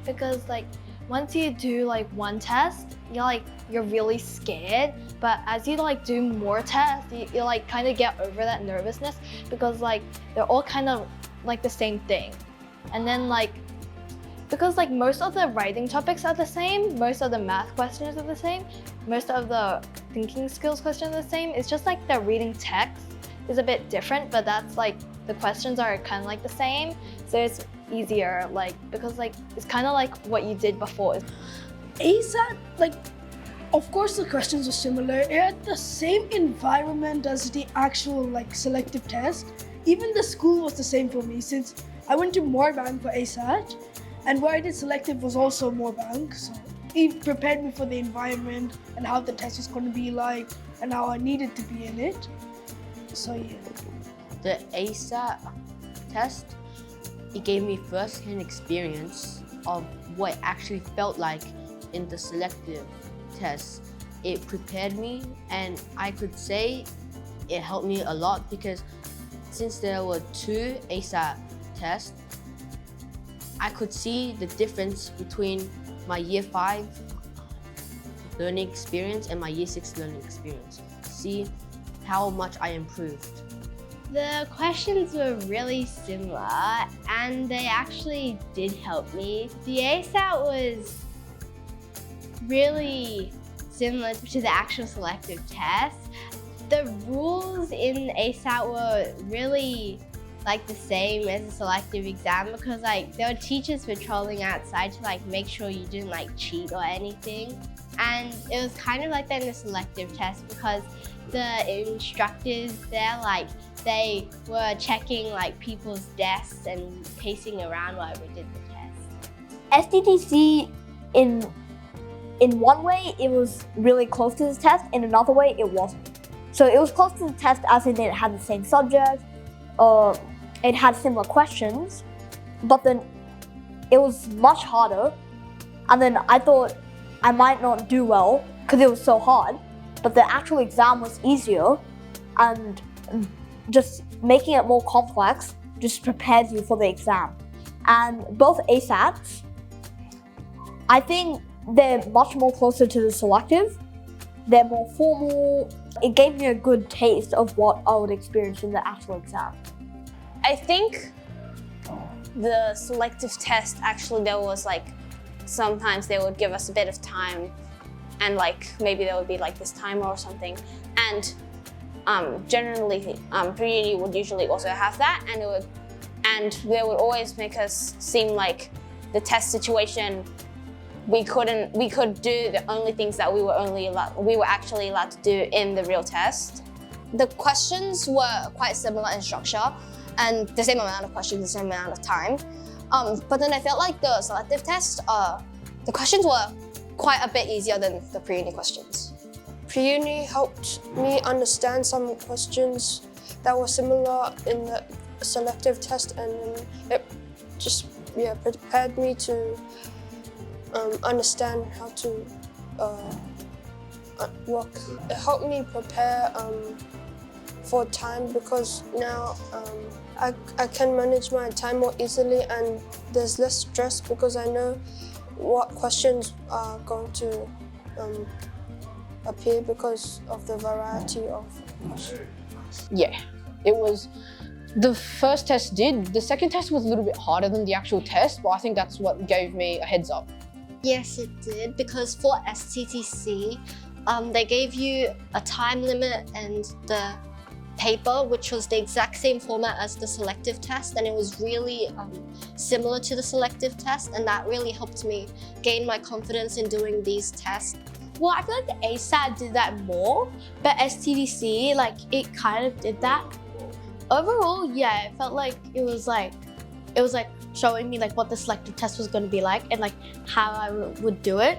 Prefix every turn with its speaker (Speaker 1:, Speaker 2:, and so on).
Speaker 1: because like once you do like one test, you're really scared, but as you like do more tests, you like kind of get over that nervousness because like they're all kind of like the same thing. And then like because like most of the writing topics are the same, most of the math questions are the same, most of the thinking skills questions are the same. It's just like the reading text is a bit different, but that's like the questions are kind of like the same, so it's easier like because like it's kind of like what you did before.
Speaker 2: ASAT, like, of course the questions are similar. It had the same environment as the actual like selective test. Even the school was the same for me since I went to Moorebank for ASAT, and where I did selective was also Moorebank. So it prepared me for the environment and how the test was going to be like and how I needed to be in it. So yeah.
Speaker 3: The ASAT test, it gave me first-hand experience of what it actually felt like in the selective test. It prepared me, and I could say it helped me a lot because since there were 2 ASAT tests, I could see the difference between my Year 5 learning experience and my Year 6 learning experience. See how much I improved.
Speaker 4: The questions were really similar and they actually did help me. The ASAT was really similar to the actual selective test. The rules in ASAT were really like the same as the selective exam because like there were teachers patrolling outside to like make sure you didn't like cheat or anything. And it was kind of like that in the selective test because the instructors there, like they were checking like people's desks and pacing around while we did the test.
Speaker 5: STTC, in one way, it was really close to the test. In another way, it wasn't. So it was close to the test as in it had the same subject, it had similar questions, but then it was much harder. And then I thought I might not do well because it was so hard, but the actual exam was easier, and just making it more complex just prepares you for the exam. And both ASATs, I think they're much more closer to the selective. They're more formal. It gave me a good taste of what I would experience in the actual exam.
Speaker 6: I think the selective test, actually there was like, sometimes they would give us a bit of time and like maybe there would be like this timer or something. And generally Pre-Uni would usually also have that, and they would always make us seem like the test situation we could do the only things that we were actually allowed to do in the real test. The questions were quite similar in structure and the same amount of questions, the same amount of time. But then I felt like the selective test, the questions were quite a bit easier than the Pre-Uni questions.
Speaker 7: Pre-Uni helped me understand some questions that were similar in the selective test, and it just prepared me to understand how to work. It helped me prepare for time because now I can manage my time more easily and there's less stress because I know what questions are going to appear because of the variety of questions.
Speaker 8: Yeah, it was. The first test did. The second test was a little bit harder than the actual test, but I think that's what gave me a heads up.
Speaker 4: Yes, it did, because for STTC, they gave you a time limit and the paper, which was the exact same format as the selective test, and it was really similar to the selective test, and that really helped me gain my confidence in doing these tests.
Speaker 9: Well, I feel like the ASAT did that more, but STTC, like, it kind of did that. Overall, yeah, it felt like it was like showing me like what the selective test was going to be like and like how I would do it.